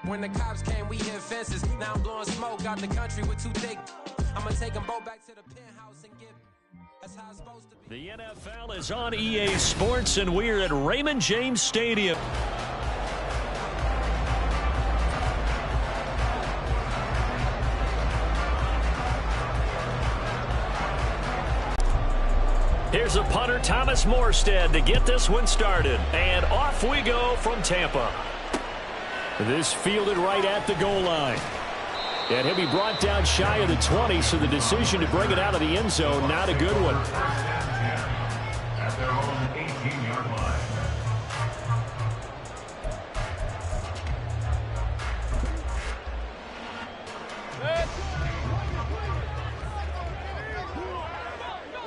When the cops came, we hit fences. Now I'm blowing smoke out the country with 2 thick. I'm gonna take them both back to the penthouse and give. That's how it's supposed to be. The NFL is on EA Sports, and we're at Raymond James Stadium. Here's a punter, Thomas Morstead, to get this one started. And off we go from Tampa. This fielded right at the goal line. And he'll be brought down shy of the 20, so the decision to bring it out of the end zone, not a good one. At their own 18-yard line.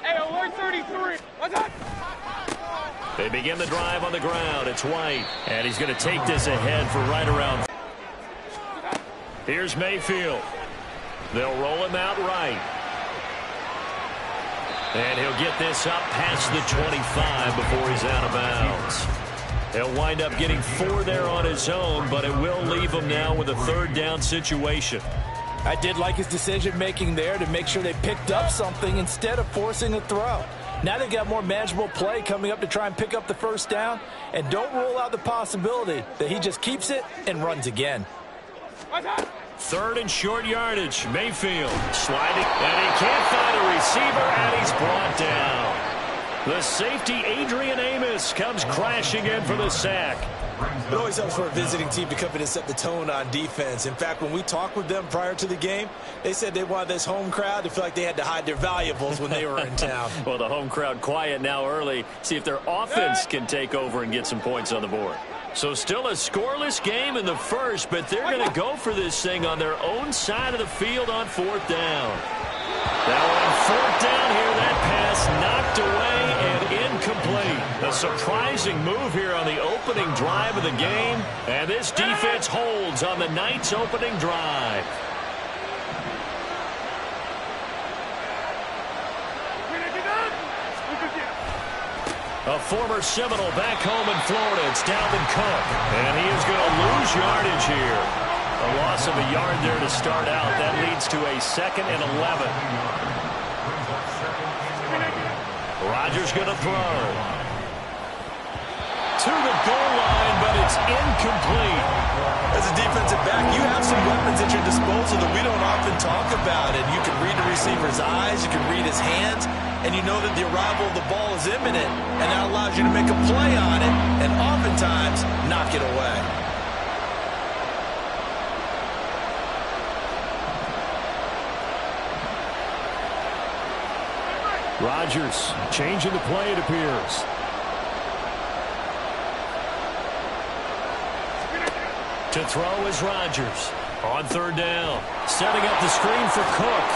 Hey, alert 33. What's up? They begin the drive on the ground. It's White, and he's going to take this ahead for right around. Here's Mayfield. They'll roll him out right. And he'll get this up past the 25 before he's out of bounds. He'll wind up getting 4 there on his own, but it will leave him now with a 3rd down situation. I did like his decision-making there to make sure they picked up something instead of forcing a throw. Now they've got more manageable play coming up to try and pick up the 1st down, and don't rule out the possibility that he just keeps it and runs again. 3rd and short yardage. Mayfield sliding, and he can't find a receiver, and he's brought down. The safety, Adrian Amos, comes crashing in for the sack. It always helps for a visiting team to come in and set the tone on defense. In fact, when we talked with them prior to the game, they said they wanted this home crowd to feel like they had to hide their valuables when they were in town. Well, the home crowd quiet now early. See if their offense can take over and get some points on the board. So still a scoreless game in the first, but they're going to go for this thing on their own side of the field on 4th down. Now on 4th down here, that pass knocked away and incomplete. A surprising move here on the opening drive of the game, and this defense holds on the night's opening drive. A former Seminole back home in Florida. It's Dalvin Cook, and he is going to lose yardage here. A loss of a yard there to start out. That leads to a 2nd and 11. Rodgers going to throw. To the goal line, but it's incomplete. As a defensive back, you have some weapons at your disposal that we don't often talk about. And you can read the receiver's eyes, you can read his hands, and you know that the arrival of the ball is imminent, and that allows you to make a play on it and oftentimes knock it away. Rodgers changing the play, it appears. To throw is Rodgers. On 3rd down. Setting up the screen for Cook.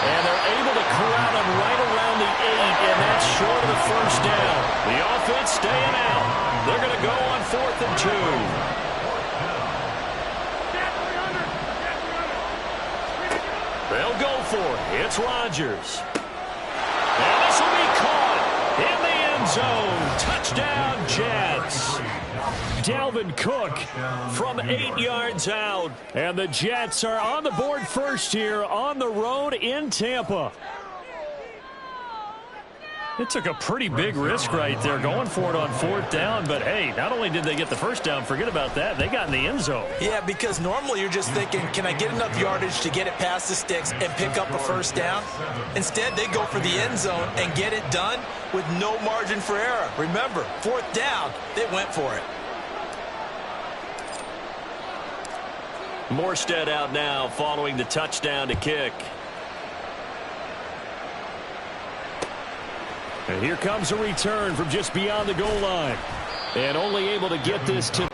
And they're able to corral him right around the 8, and that's short of the 1st down. The offense staying out. They're going to go on 4th and 2. They'll go for it. It's Rodgers. And this will be caught in the end zone. Touchdown, Jets. Dalvin Cook from 8 yards out. And the Jets are on the board first here on the road in Tampa. It took a pretty big risk right there going for it on 4th down. But, hey, not only did they get the 1st down, forget about that, they got in the end zone. Yeah, because normally you're just thinking, can I get enough yardage to get it past the sticks and pick up a 1st down? Instead, they go for the end zone and get it done with no margin for error. Remember, 4th down, they went for it. Morstead out now following the touchdown to kick. And here comes a return from just beyond the goal line. And only able to get this to...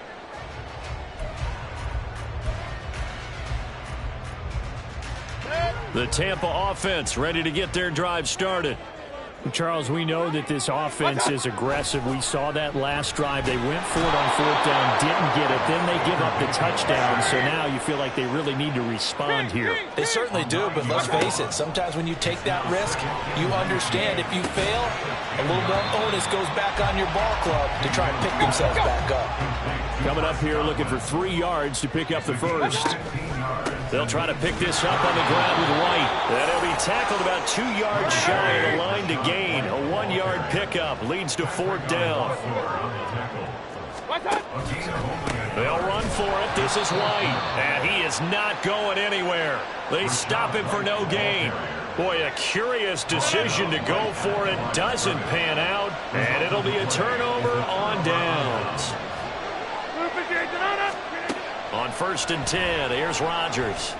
The Tampa offense ready to get their drive started. Charles, we know that this offense is aggressive. We saw that last drive. They went for it on 4th down, didn't get it. Then they give up the touchdown. So now you feel like they really need to respond here. They certainly do, but let's face it. Sometimes when you take that risk, you understand if you fail, a little bit of onus goes back on your ball club to try and pick themselves back up. coming up here looking for 3 yards to pick up the first. They'll try to pick this up on the ground with White. And he'll be tackled about 2 yards shy of the line to gain. A 1-yard pickup leads to 4th down. They'll run for it. This is White. And he is not going anywhere. They stop him for no gain. Boy, a curious decision to go for it. Doesn't pan out. And it'll be a turnover on downs. On 1st and 10, here's Rodgers.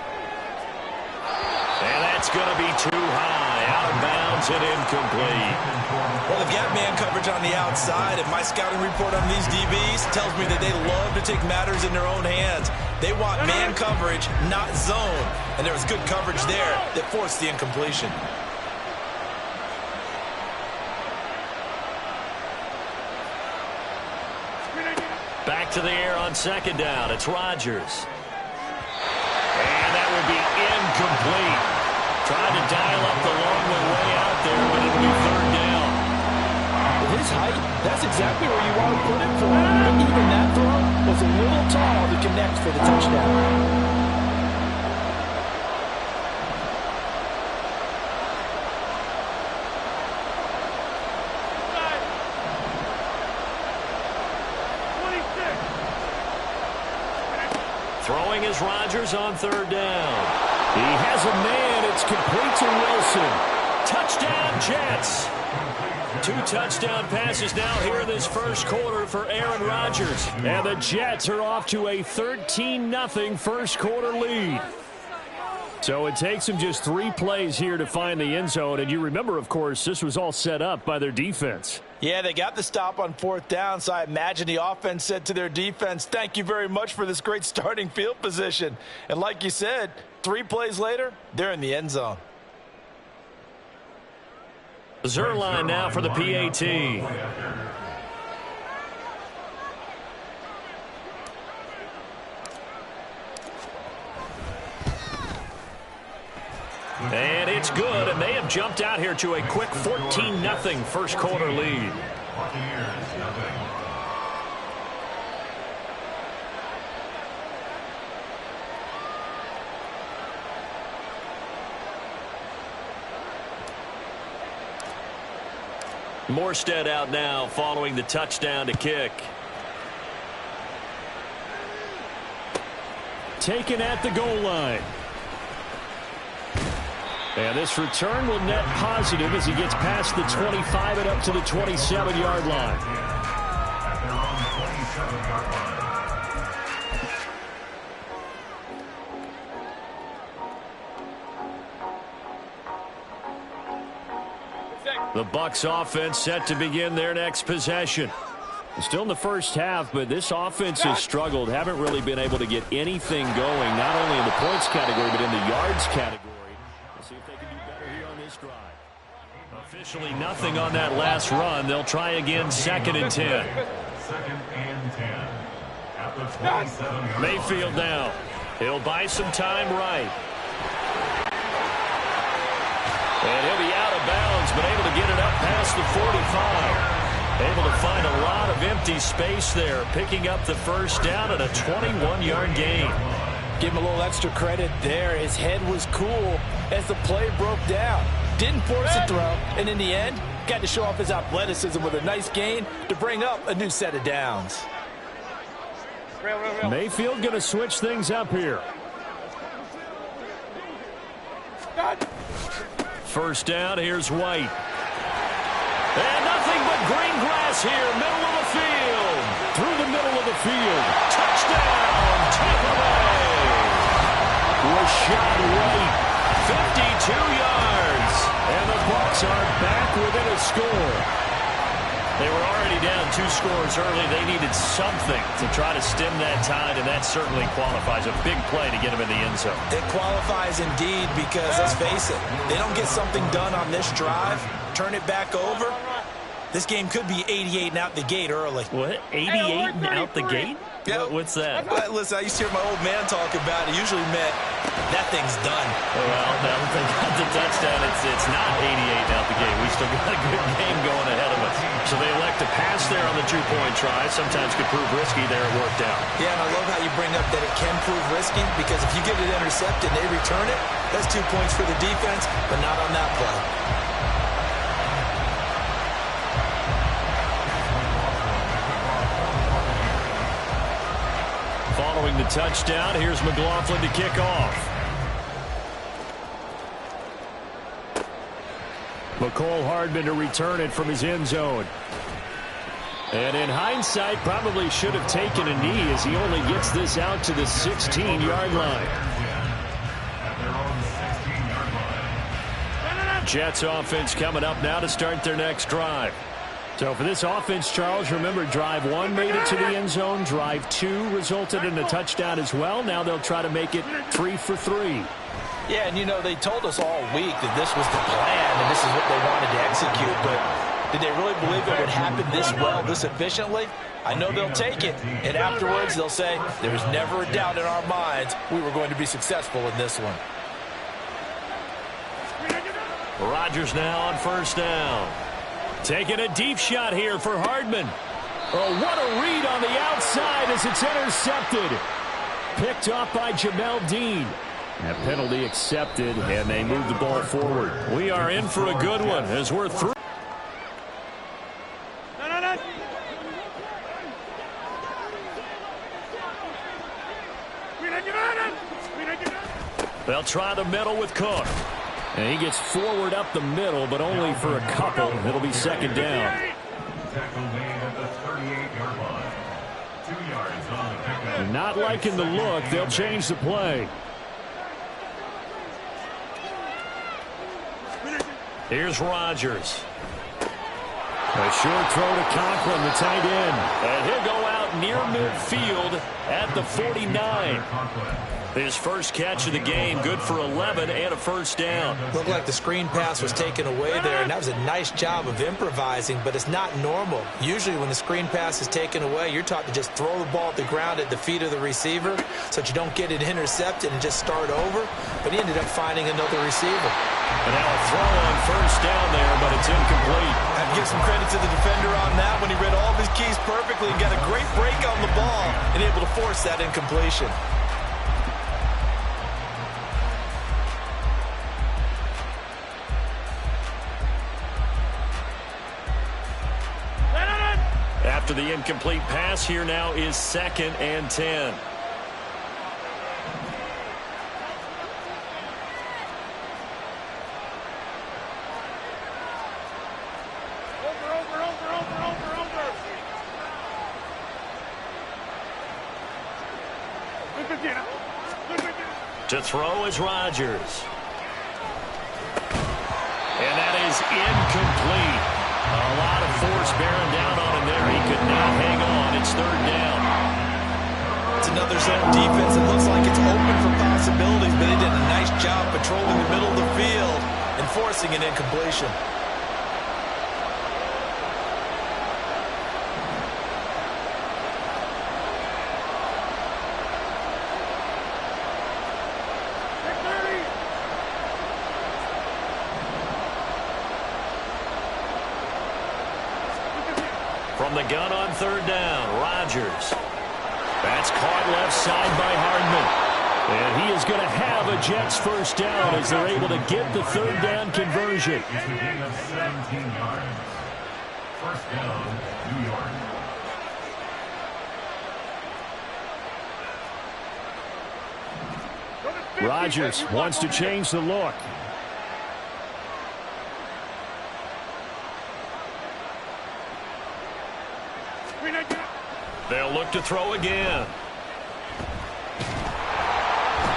And that's going to be too high. Out of bounds and incomplete. Well, they've got man coverage on the outside, and my scouting report on these DBs tells me that they love to take matters in their own hands. They want man coverage, not zone. And there was good coverage there that forced the incompletion. Back to the air on 2nd down. It's Rodgers. And that will be incomplete. Tried to dial up the long way out there, but it'll be 3rd down. With his height, that's exactly where you want to put it for him. But even that throw was a little tall to connect for the touchdown. Throwing is Rodgers on 3rd down. He has a man. It's complete to Wilson. Touchdown, Jets. 2 touchdown passes now here in this first quarter for Aaron Rodgers. And the Jets are off to a 13-0 first quarter lead. So it takes them just 3 plays here to find the end zone. And you remember, of course, this was all set up by their defense. Yeah, they got the stop on 4th down, so I imagine the offense said to their defense, thank you very much for this great starting field position. And like you said, 3 plays later, they're in the end zone. Zerline now for the PAT. And it's good, and they have jumped out here to a quick 14-0 first quarter lead. Morstead out now following the touchdown to kick. Taken at the goal line. And this return will net positive as he gets past the 25 and up to the 27-yard line. The Bucs offense set to begin their next possession. Still in the first half, but this offense has struggled. Haven't really been able to get anything going, not only in the points category, but in the yards category. We'll see if they can do better here on this drive. Officially nothing on that last run. They'll try again, 2nd and 10. 2nd and 10. At the 27. Mayfield now. He'll buy some time right. And he'll be out of bounds, but able to get it up past the 45. Able to find a lot of empty space there, picking up the first down at a 21-yard gain. Give him a little extra credit there. His head was cool as the play broke down. Didn't force a throw, and in the end, got to show off his athleticism with a nice gain to bring up a new set of downs. Mayfield going to switch things up here. First down, here's White. And nothing but green grass here, middle of the field. Through the middle of the field. Touchdown, Tampa Bay. Rashad White. 52 yards. And the Bucs are back within a score. They were already down 2 scores early. They needed something to try to stem that tide, and that certainly qualifies. A big play to get them in the end zone. It qualifies indeed because, let's face it, they don't get something done on this drive, turn it back over, this game could be 88 and out the gate early. What? 88 and out the gate? Yeah. What's that? Listen, I used to hear my old man talk about it. Usually meant that thing's done. Well, now that they got the touchdown, it's not 88 out the game. We still got a good game going ahead of us. So they elect to pass there on the two-point try. Sometimes could prove risky. There it worked out. Yeah, and I love how you bring up that it can prove risky, because if you get it intercepted and they return it, that's 2 points for the defense, but not on that play. Following the touchdown, here's McLaughlin to kick off. McCole Hardman to return it from his end zone. And in hindsight, probably should have taken a knee as he only gets this out to the 16-yard line. Jets offense coming up now to start their next drive. So for this offense, Charles, remember, drive 1 made it to the end zone. Drive 2 resulted in a touchdown as well. Now they'll try to make it 3 for 3. Yeah, and, you know, they told us all week that this was the plan and this is what they wanted to execute. But did they really believe it would happen this well, this efficiently? I know they'll take it, and afterwards they'll say, there was never a doubt in our minds we were going to be successful in this one. Rodgers now on first down. Taking a deep shot here for Hardman. Oh, what a read on the outside as it's intercepted. Picked off by Jamel Dean. That penalty accepted, and they move the ball forward. We are in for a good one as we're through. They'll try the middle with Cook. And he gets forward up the middle, but only for a couple. It'll be second down. Not liking the look. They'll change the play. Here's Rodgers. A short throw to Conklin, the tight end. And he'll go out near midfield at the 49. His first catch of the game, good for 11 and a first down. Looked like the screen pass was taken away there, and that was a nice job of improvising, but it's not normal. Usually when the screen pass is taken away, you're taught to just throw the ball at the ground at the feet of the receiver so that you don't get it intercepted and just start over, but he ended up finding another receiver. And now a throw on first down there, but it's incomplete. I'd give some credit to the defender on that when he read all of his keys perfectly and got a great break on the ball and able to force that incompletion. After the incomplete pass, here now is 2nd and 10. To throw is Rodgers. And that is incomplete. A lot of force bearing down on him there. He could not hang on. It's third down. It's another zone defense. It looks like it's open for possibilities, but they did a nice job patrolling the middle of the field and forcing an incompletion. From the gun on third down, Rodgers. That's caught left side by Hardman. And he is going to have a Jets first down as they're able to get the third down conversion. It's a gain of 17 yards. First down, New York. Rodgers wants to change the look. They'll look to throw again.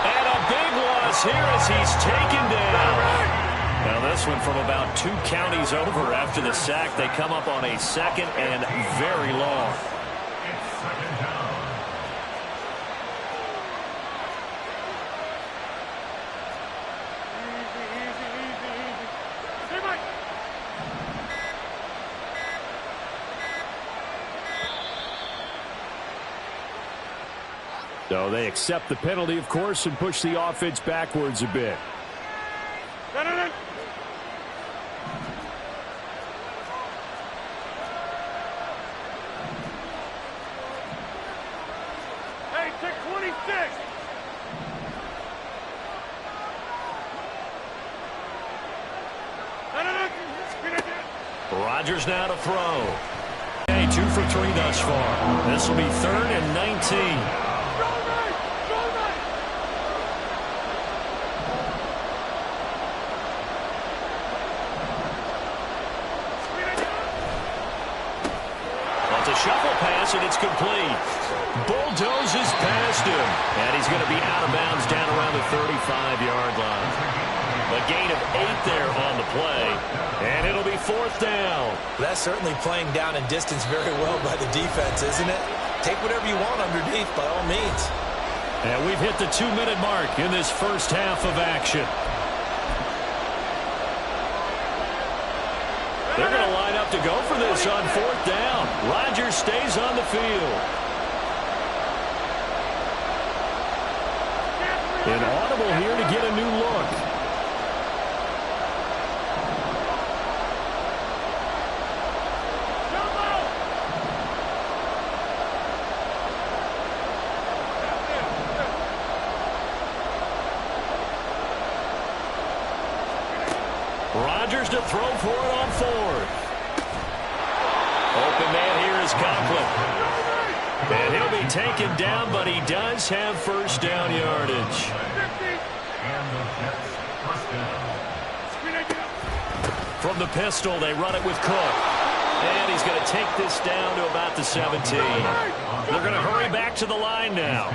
And a big loss here as he's taken down. Now this one from about 2 counties over after the sack. They come up on a 2nd and very long. It's second down. So they accept the penalty, of course, and push the offense backwards a bit. Hey, take 26. Rodgers now to throw. Okay, 2 for 3 thus far. This will be 3rd and 19. Shuffle pass, and it's complete. Bulldozes past him. And he's going to be out of bounds down around the 35-yard line. A gain of 8 there on the play. And it'll be 4th down. That's certainly playing down in distance very well by the defense, isn't it? Take whatever you want underneath, by all means. And we've hit the 2-minute mark in this first half of action. They're going to line up to go for this on 4th down. Rodgers stays on the field. Inaudible here to get a new look. Rodgers to throw for it on 4th. Open man here is Conklin. And he'll be taken down, but he does have first down yardage. From the pistol, they run it with Cook. And he's going to take this down to about the 17. They're going to hurry back to the line now.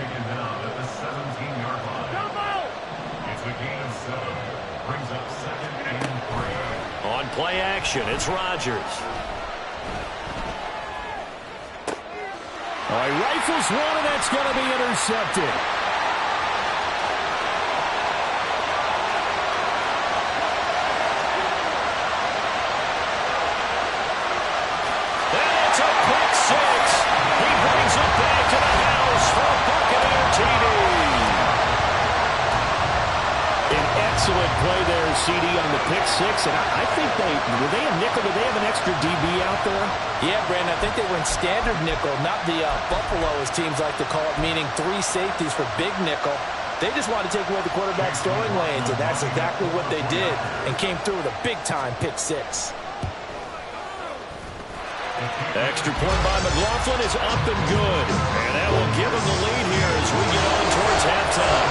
On play action, it's Rodgers. He rifles one, and that's going to be intercepted. And it's a pick 6. He brings it back to the house for a Buccaneer TD. An excellent play there, CD, on the pick 6. And I think were they a nickel? Did they have an extra DB out there? Yeah, Brandon, I think they were in standard nickel, not the Buffalo, as teams like to call it, meaning 3 safeties for big nickel. They just wanted to take away the quarterback's throwing lanes, and that's exactly what they did, and came through with a big-time pick 6. Extra point by McLaughlin is up and good. And that will give him the lead here as we get on towards halftime.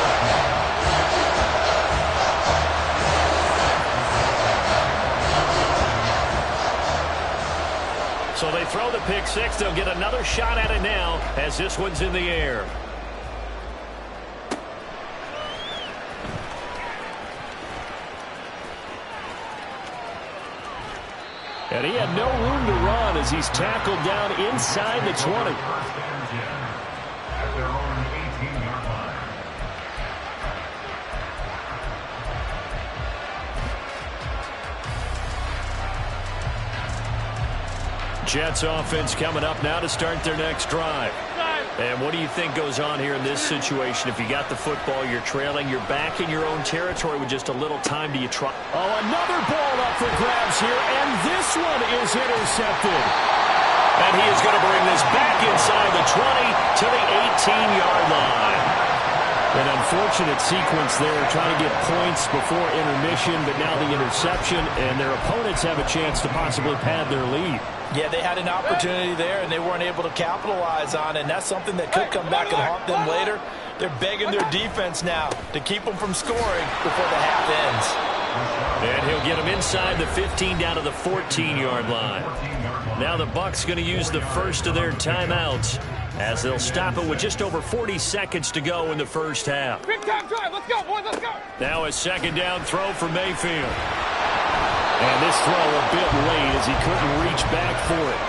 So they throw the pick 6. They'll get another shot at it now as this one's in the air. And he had no room to run as he's tackled down inside the 20. At their own 18-yard line. Jets offense coming up now to start their next drive. And what do you think goes on here in this situation? If you got the football, you're trailing, you're back in your own territory with just a little time. Do you try? Oh, another ball up for grabs here, and this one is intercepted. And he is going to bring this back inside the 20 to the 18-yard line. An unfortunate sequence there, trying to get points before intermission, but now the interception, and their opponents have a chance to possibly pad their lead. Yeah, they had an opportunity there, and they weren't able to capitalize on it, and that's something that could come back and haunt them later. They're begging their defense now to keep them from scoring before the half ends. And he'll get them inside the 15 down to the 14-yard line. Now the Bucs going to use the first of their timeouts as they'll stop it with just over 40 seconds to go in the first half. Big time drive. Let's go, boys. Let's go. Now a second down throw for Mayfield. And this throw a bit late as he couldn't reach back for it.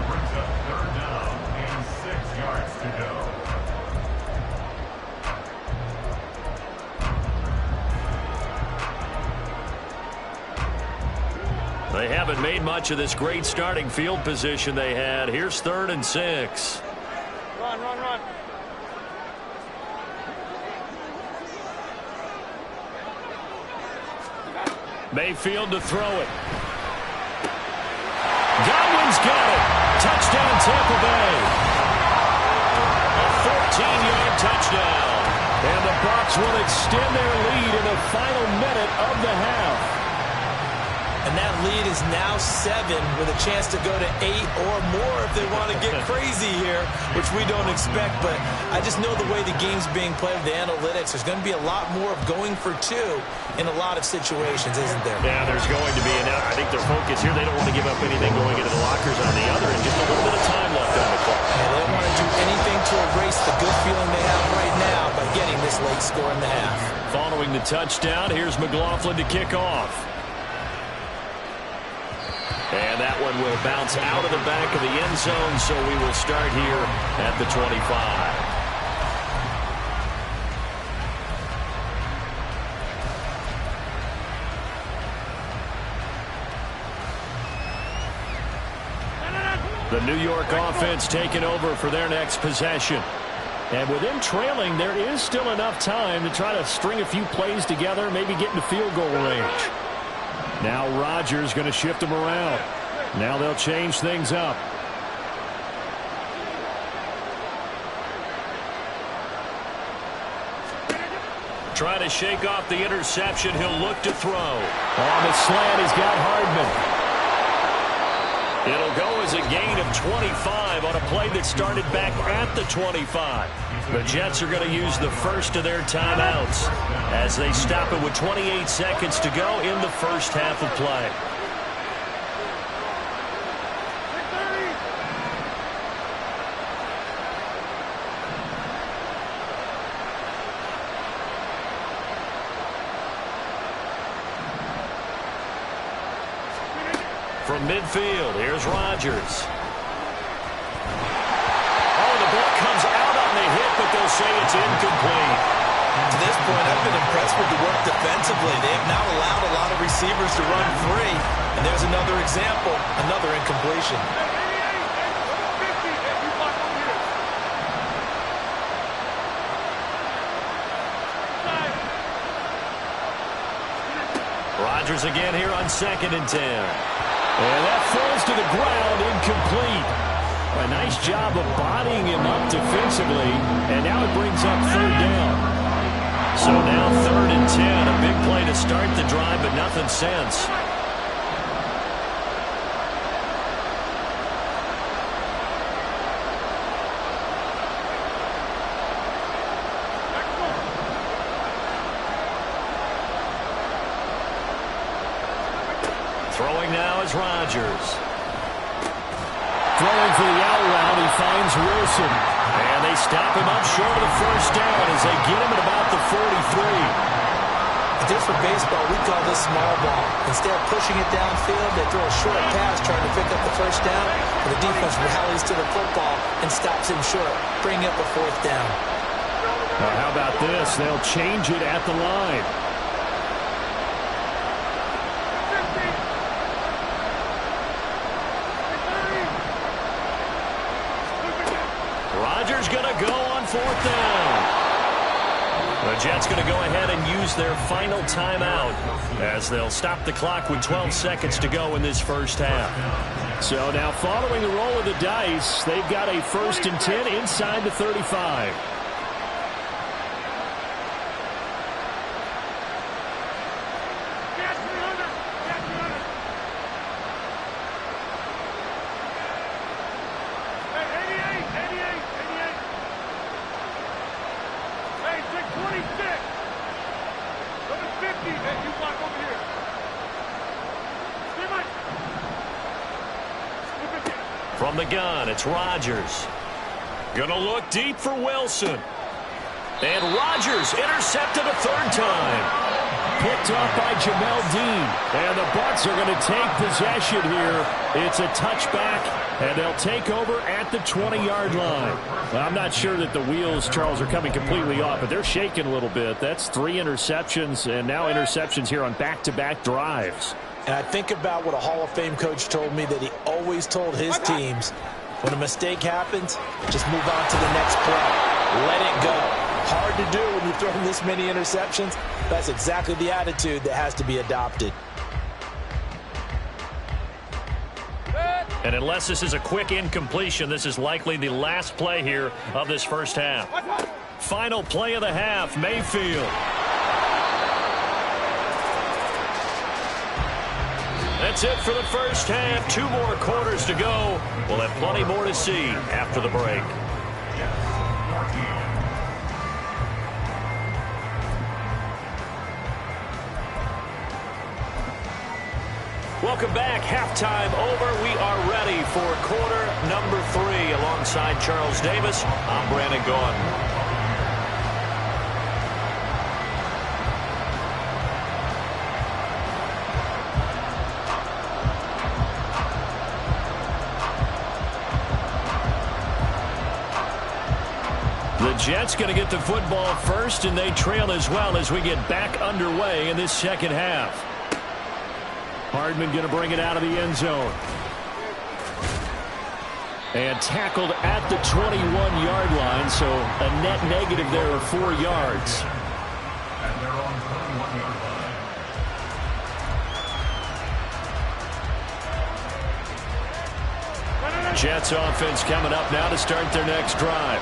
Brings up 3rd down and 6 yards to go. They have it haven't made much of this great starting field position they had. Here's 3rd and 6. Run, run, run. Mayfield to throw it. Godwin's got it. Touchdown, Tampa Bay. A 14-yard touchdown. And the Bucs will extend their lead in the final minute of the half. And that lead is now 7 with a chance to go to 8 or more if they want to get crazy here, which we don't expect. But I just know the way the game's being played with the analytics, there's going to be a lot more of going for 2 in a lot of situations, isn't there? Yeah, there's going to be. And I think their focus here, they don't want to give up anything going into the lockers on the other, and just a little bit of time left on the clock. And they don't want to do anything to erase the good feeling they have right now by getting this late score in the half. Following the touchdown, here's McLaughlin to kick off. And that one will bounce out of the back of the end zone, so we will start here at the 25. The New York offense taking over for their next possession. And with them trailing, there is still enough time to try to string a few plays together, maybe get into field goal range. Now Rodgers going to shift them around. Now they'll change things up. Trying to shake off the interception. He'll look to throw. On the slant, he's got Hardman. It'll go as a gain of 25 on a play that started back at the 25. The Jets are going to use the first of their timeouts as they stop it with 28 seconds to go in the first half of play. From midfield, here's Rodgers. Oh, the ball comes out on the hit, but they'll say it's incomplete. To this point, I've been impressed with the work defensively. They have now allowed a lot of receivers to run free. And there's another example, another incompletion. Rodgers again here on 2nd and 10. And that falls to the ground, incomplete. A nice job of bodying him up defensively, and now it brings up 3rd down. So now 3rd and 10, a big play to start the drive, but nothing since. Throwing now is Rodgers. Throwing for the out route, he finds Wilson. And they stop him up short of the first down as they get him at about the 43. If this were baseball, we call this small ball. Instead of pushing it downfield, they throw a short pass trying to pick up the first down, and the defense rallies to the football and stops him short, bringing up a 4th down. Now, how about this? They'll change it at the line. Rodgers going to go on 4th down. The Jets going to go ahead and use their final timeout as they'll stop the clock with 12 seconds to go in this first half. So now following the roll of the dice, they've got a 1st and 10 inside the 35. From the gun, it's Rodgers. Gonna look deep for Wilson. And Rodgers intercepted a 3rd time. Picked off by Jamel Dean. And the Bucs are going to take possession here. It's a touchback, and they'll take over at the 20-yard line. Well, I'm not sure that the wheels, Charles, are coming completely off, but they're shaking a little bit. That's 3 interceptions, and now interceptions here on back-to-back drives. And I think about what a Hall of Fame coach told me that he always told his teams, when a mistake happens, just move on to the next play. Let it go. Hard to do when you throw this many interceptions. That's exactly the attitude that has to be adopted. And unless this is a quick incompletion, this is likely the last play here of this first half. Final play of the half, Mayfield. That's it for the first half. 2 more quarters to go. We'll have plenty more to see after the break. Welcome back. Halftime over. We are ready for quarter number 3. Alongside Charles Davis, I'm Brandon Gaudin. The Jets going to get the football first, and they trail as well as we get back underway in this second half. Hardman going to bring it out of the end zone. And tackled at the 21-yard line, so a net negative there of 4 yards. At their own 21-yard line. Jets offense coming up now to start their next drive.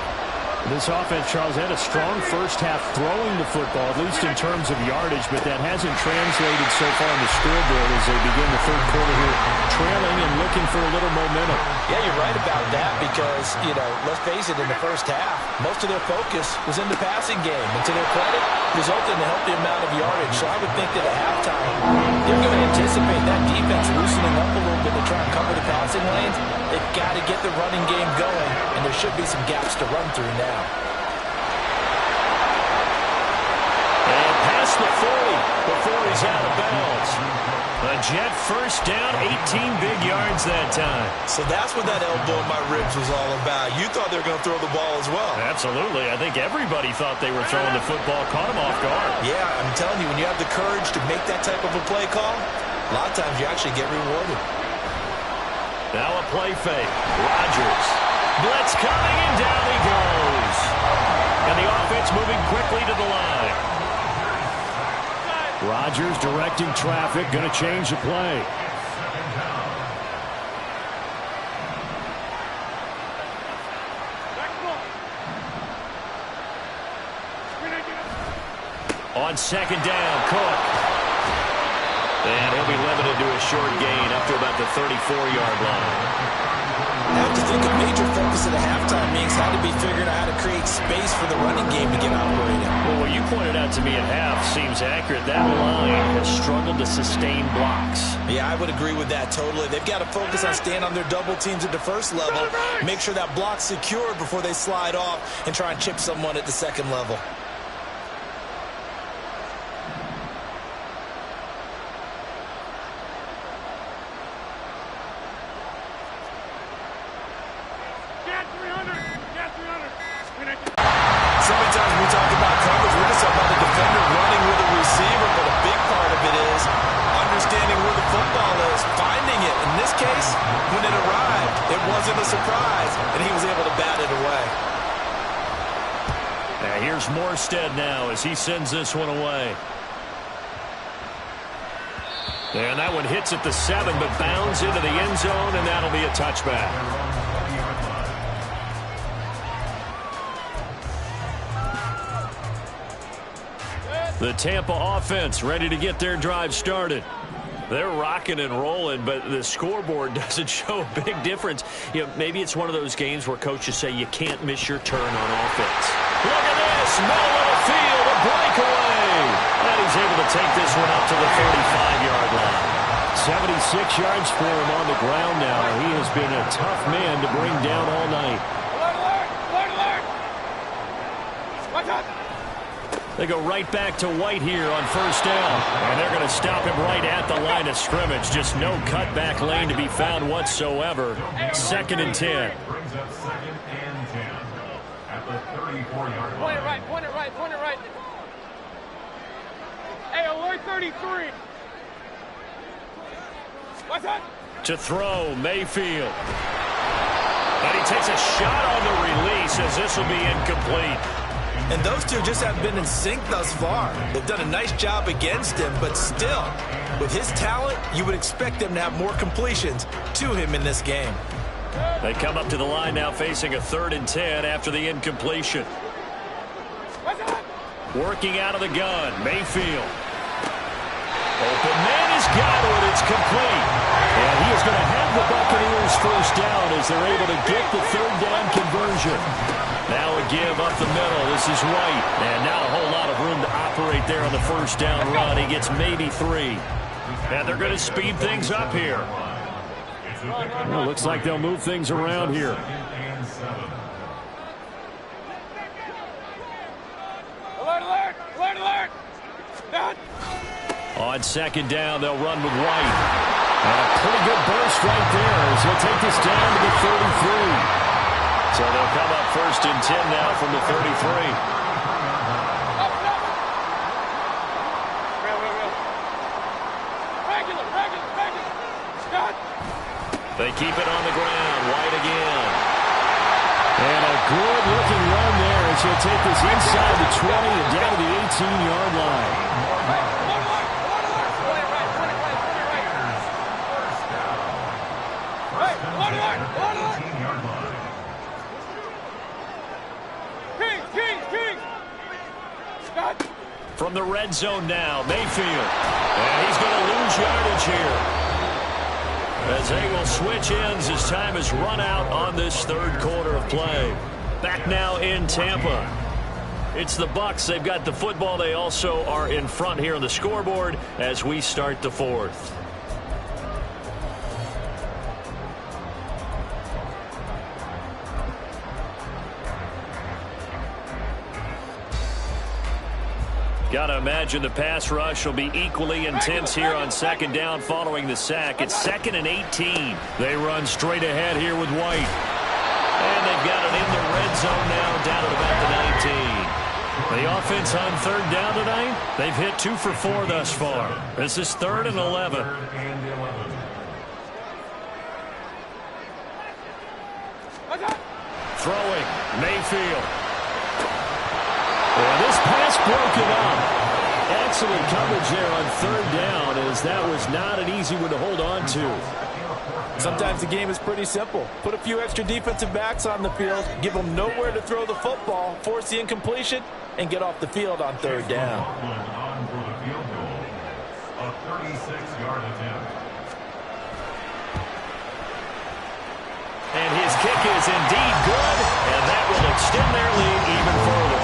This offense, Charles, had a strong first half throwing the football, at least in terms of yardage, but that hasn't translated so far on the scoreboard as they begin the third quarter here, trailing and looking for a little momentum. Yeah, you're right about that because, let's face it, in the first half, most of their focus was in the passing game. And to their credit, resulted in a healthy amount of yardage. So I would think that at halftime, they're going to anticipate that defense loosening up a little bit to try and cover the passing lanes. They've got to get the running game going, and there should be some gaps to run through now. And past the 40 before he's out of bounds. A Jet first down, 18 big yards that time. So that's what that elbow in my ribs was all about. You thought they were going to throw the ball as well. Absolutely. I think everybody thought they were throwing the football, caught him off guard. Yeah, I'm telling you, when you have the courage to make that type of a play call, a lot of times you actually get rewarded. Now a play fake. Rodgers. Blitz coming, and down he goes. And the offense moving quickly to the line. Rodgers directing traffic, going to change the play. On second down, Cook. And he'll be limited to a short gain up to about the 34-yard line. I have to think a major focus at the halftime means had to be figuring out how to create space for the running game to get operating. Well, what you pointed out to me at half seems accurate. That line has struggled to sustain blocks. Yeah, I would agree with that totally. They've got to focus on staying on their double teams at the first level, make sure that block's secure before they slide off and try and chip someone at the second level. Morstead now as he sends this one away. And that one hits at the 7, but bounds into the end zone, and that'll be a touchback. The Tampa offense ready to get their drive started. They're rocking and rolling, but the scoreboard doesn't show a big difference. Maybe it's one of those games where coaches say you can't miss your turn on offense. Look at this, middle of the field, a breakaway. And he's able to take this one up to the 35-yard line. 76 yards for him on the ground now. He has been a tough man to bring down all night. Alert! Watch out! They go right back to White here on first down. And they're going to stop him right at the line of scrimmage. Just no cutback lane to be found whatsoever. 2nd and 10. Brings up 2nd and 10 at the 34-yard line. Point it right. Hey, alert 33. To throw, Mayfield. And he takes a shot on the release as this will be incomplete. And those two just have been in sync thus far. They've done a nice job against him, but still, with his talent, you would expect them to have more completions to him in this game. They come up to the line now facing a 3rd and 10 after the incompletion. Working out of the gun, Mayfield. Open man has got it. It's complete. And he is going to have the Buccaneers first down as they're able to get the 3rd down conversion. Now a give up the middle. This is White. And now a whole lot of room to operate there on the first down run. He gets maybe 3. And they're going to speed things up here. Well, looks like they'll move things around here. Alert, alert, alert, alert. On 2nd down, they'll run with White. And a pretty good burst right there as he'll take this down to the 33. So they'll come up 1st and 10 now from the 33. They keep it on the ground. White again. And a good-looking run there as he'll take this inside the 20 and down to the 18-yard line. From the red zone now, Mayfield. And he's going to lose yardage here, as they will switch ends as time has run out on this 3rd quarter of play. Back now in Tampa. It's the Bucs. They've got the football. They also are in front here on the scoreboard as we start the 4th. Got to imagine the pass rush will be equally intense here on 2nd down following the sack. It's 2nd and 18. They run straight ahead here with White. And they've got it in the red zone now down at about the 19. The offense on 3rd down tonight, they've hit 2 for 4 thus far. This is 3rd and 11. Throwing, Mayfield. And this pass broken up. Excellent coverage there on 3rd down, as that was not an easy one to hold on to. Sometimes the game is pretty simple. Put a few extra defensive backs on the field, give them nowhere to throw the football, force the incompletion, and get off the field on 3rd down. A 36-yard attempt. And his kick is indeed good, and that will extend their lead even further.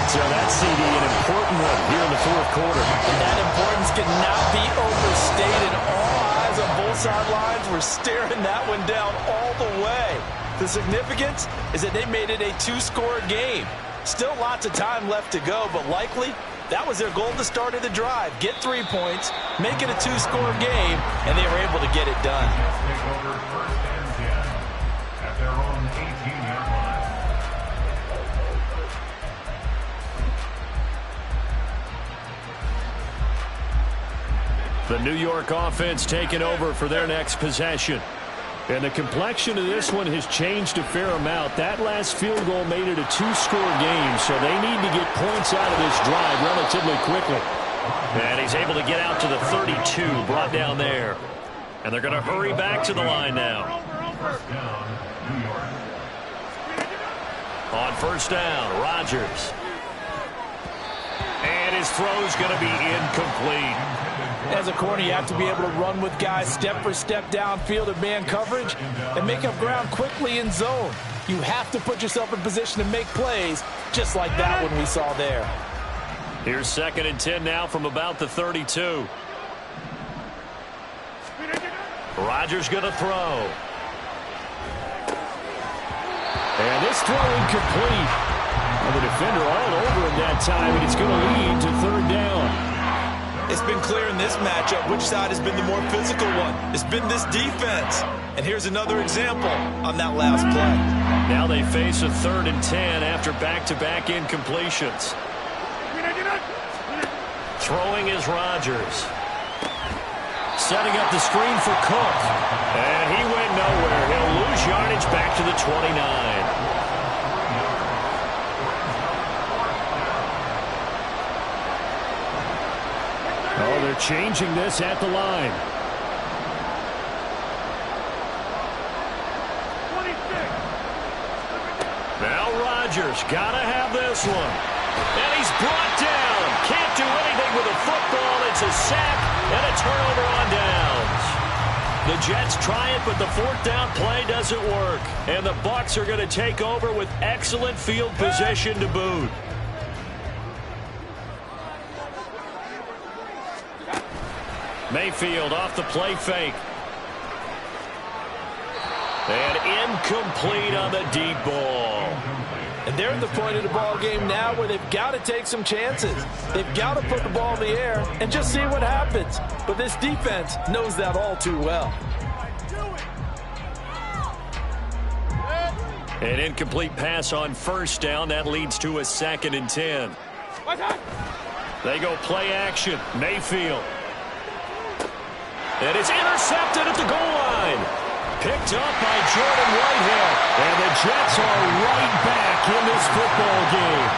So that's CD, an important one here in the 4th quarter. And that importance cannot be overstated. All eyes on both sidelines were staring that one down all the way. The significance is that they made it a 2-score game. Still lots of time left to go, but likely that was their goal at the start of the drive. Get 3 points, make it a 2-score game, and they were able to get it done. Take over 1st and 10 at their own 18-yard line. The New York offense taking over for their next possession. And the complexion of this one has changed a fair amount. That last field goal made it a 2-score game, so they need to get points out of this drive relatively quickly. And he's able to get out to the 32, brought down there. And they're going to hurry back to the line now. First down, New York. On 1st down, Rodgers. And his throw's going to be incomplete. As a corner, you have to be able to run with guys step for step downfield in man coverage and make up ground quickly in zone. You have to put yourself in position to make plays, just like that one we saw there. Here's 2nd and 10 now from about the 32. Rodgers going to throw. And this throw incomplete. And the defender all over him that time, and it's going to lead to 3rd down. It's been clear in this matchup which side has been the more physical one. It's been this defense. And here's another example on that last play. Now they face a 3rd and 10 after back-to-back incompletions. Throwing is Rodgers. Setting up the screen for Cook. And he went nowhere. He'll lose yardage back to the 29. Oh, they're changing this at the line. 26. Now Rodgers got to have this one. And he's brought down. Can't do anything with a football. It's a sack and a turnover on downs. The Jets try it, but the fourth down play doesn't work. And the Bucs are going to take over with excellent field position to boot. Mayfield off the play fake. And incomplete on the deep ball. And they're at the point of the ball game now where they've got to take some chances. They've got to put the ball in the air and just see what happens. But this defense knows that all too well. An incomplete pass on first down. That leads to a 2nd and 10. They go play action. Mayfield. And it's intercepted at the goal line. Picked up by Jordan Whitehead. And the Jets are right back in this football game.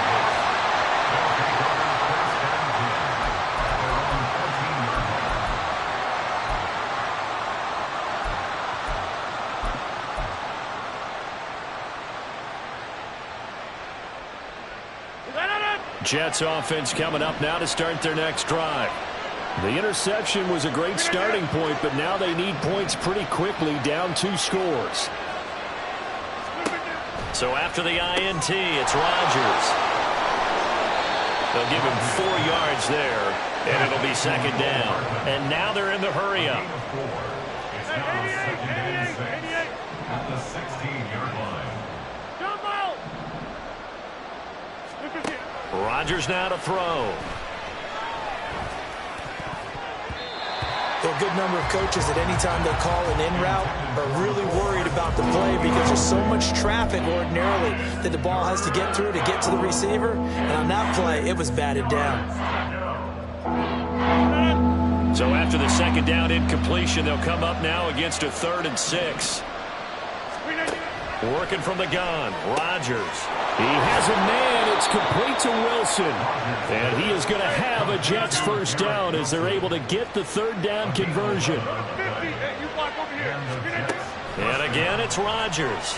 Jets offense coming up now to start their next drive. The interception was a great starting point, but now they need points pretty quickly, down 2 scores. So after the INT, it's Rodgers. They'll give him 4 yards there, and it'll be 2nd down. And now they're in the hurry-up. At the 16-yard line. Rodgers now to throw. There are a good number of coaches that any time they call an in route are really worried about the play because there's so much traffic ordinarily that the ball has to get through to get to the receiver. And on that play, it was batted down. So after the 2nd down incompletion, they'll come up now against a 3rd and 6. Working from the gun, Rodgers. He has a man. It's complete to Wilson. And he is going to have a Jets first down as they're able to get the 3rd down conversion. And again, it's Rodgers.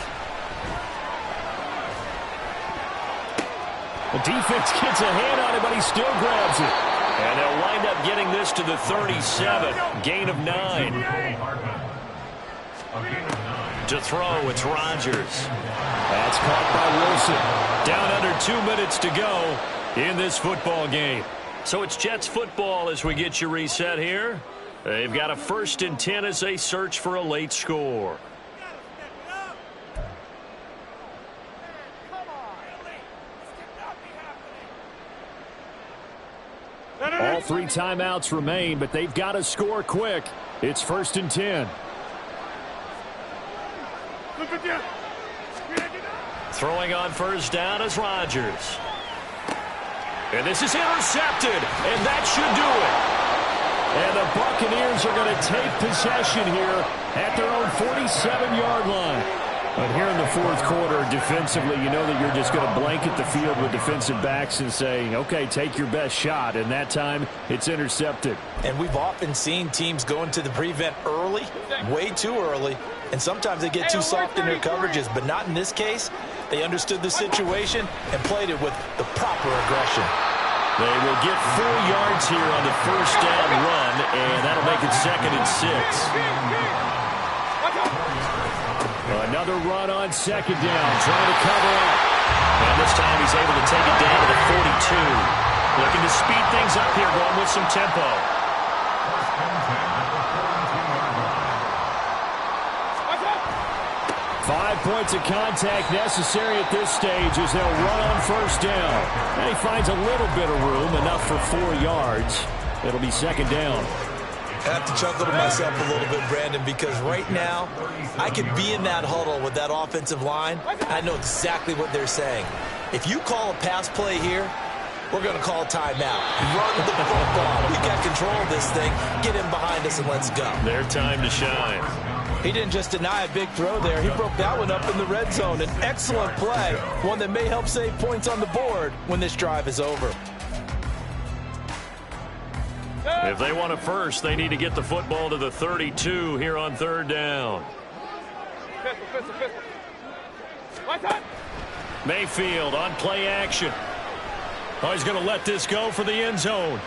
The defense gets a hand on it, but he still grabs it. And they'll wind up getting this to the 37. Gain of 9. To throw, it's Rodgers. That's caught by Wilson. Down under 2 minutes to go in this football game. So it's Jets football as we get you reset here. They've got a 1st and 10 as they search for a late score. All 3 timeouts remain, but they've got to score quick. It's 1st and 10. Throwing on first down is Rodgers. And this is intercepted, and that should do it. And the Buccaneers are going to take possession here at their own 47-yard line. But here in the 4th quarter, defensively, you know that you're just going to blanket the field with defensive backs and say, okay, take your best shot. And that time, it's intercepted. And we've often seen teams go into the prevent early, way too early, and sometimes they get too soft in their coverages, but not in this case. They understood the situation and played it with the proper aggression. They will get 4 yards here on the first down run, and that'll make it 2nd and 6. Another run on 2nd down, trying to cover up. And this time he's able to take it down to the 42. Looking to speed things up here, going with some tempo. 5 points of contact necessary at this stage as they'll run on first down. And he finds a little bit of room, enough for 4 yards. It'll be 2nd down. I have to chuckle to myself a little bit, Brandon, because right now I could be in that huddle with that offensive line. I know exactly what they're saying. If you call a pass play here, we're going to call timeout. Run the football. We've got control of this thing. Get him behind us and let's go. Their time to shine. He didn't just deny a big throw there. He broke that one up in the red zone. An excellent play, one that may help save points on the board when this drive is over. If they want a first, they need to get the football to the 32 here on third down. Pistol. My time. Mayfield on play action. Oh, he's going to let this go for the end zone.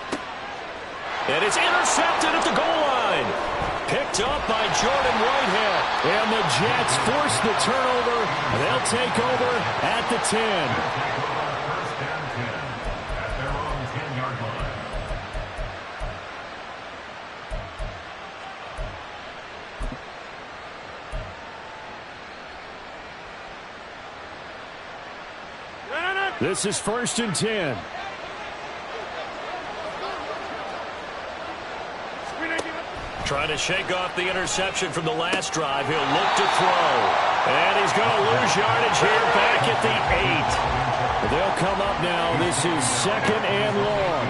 And it's intercepted at the goal line. Picked up by Jordan Whitehead. And the Jets force the turnover. They'll take over at the 10. First down 10 at their own 10-yard line. This is 1st and 10. Trying to shake off the interception from the last drive. He'll look to throw. And he's going to lose yardage here back at the 8. They'll come up now. This is 2nd and long.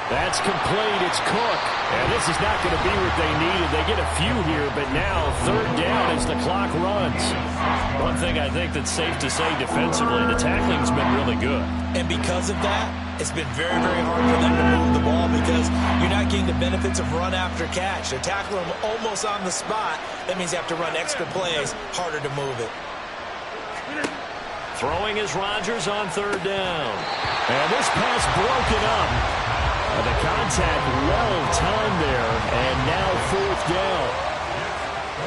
That's complete. It's Cook. And this is not going to be what they needed. They get a few here, but now 3rd down as the clock runs. One thing I think that's safe to say defensively, the tackling's been really good. And because of that, it's been very, very hard for them to move the ball because you're not getting the benefits of run after catch. They're tackling them almost on the spot. That means you have to run extra plays, harder to move it. Throwing is Rodgers on 3rd down. And this pass broken up. The contact well timed there, and now 4th down.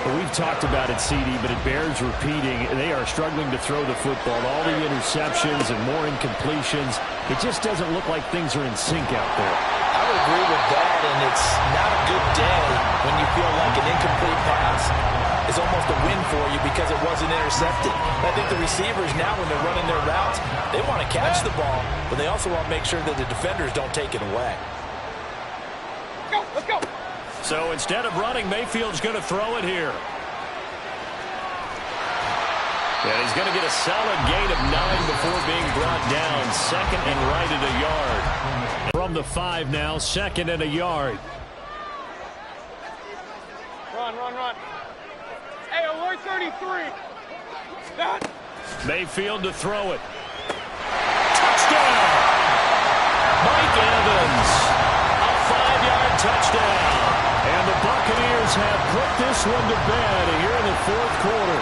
Well, we've talked about it, CD, but it bears repeating. They are struggling to throw the football. All the interceptions and more incompletions. It just doesn't look like things are in sync out there. I would agree with that, and it's not a good day when you feel like an incomplete pass is almost a win for you because it wasn't intercepted. I think the receivers now, when they're running their routes, they want to catch the ball, but they also want to make sure that the defenders don't take it away. Let's go. So instead of running, Mayfield's going to throw it here. And he's going to get a solid gain of 9 before being brought down. 2nd and right at a yard. From the 5 now, 2nd and a yard. Run. Hey, alert 33. That. Mayfield to throw it. Touchdown! Mike Evans. A 5-yard touchdown. And the Buccaneers have put this one to bed here in the 4th quarter.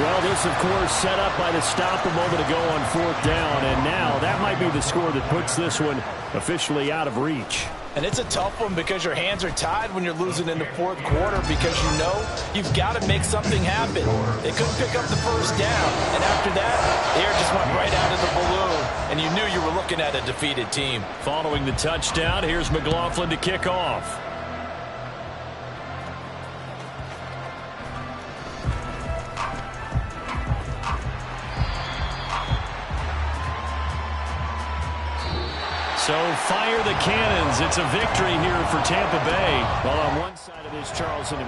Well, this, of course, set up by the stop a moment ago on 4th down. And now that might be the score that puts this one officially out of reach. And it's a tough one because your hands are tied when you're losing in the 4th quarter because you know you've got to make something happen. They couldn't pick up the 1st down. And after that, the air just went right out of the balloon. And you knew you were looking at a defeated team. Following the touchdown, here's McLaughlin to kick off. So fire the cannons. It's a victory here for Tampa Bay. Well, on one side of this, Charles, an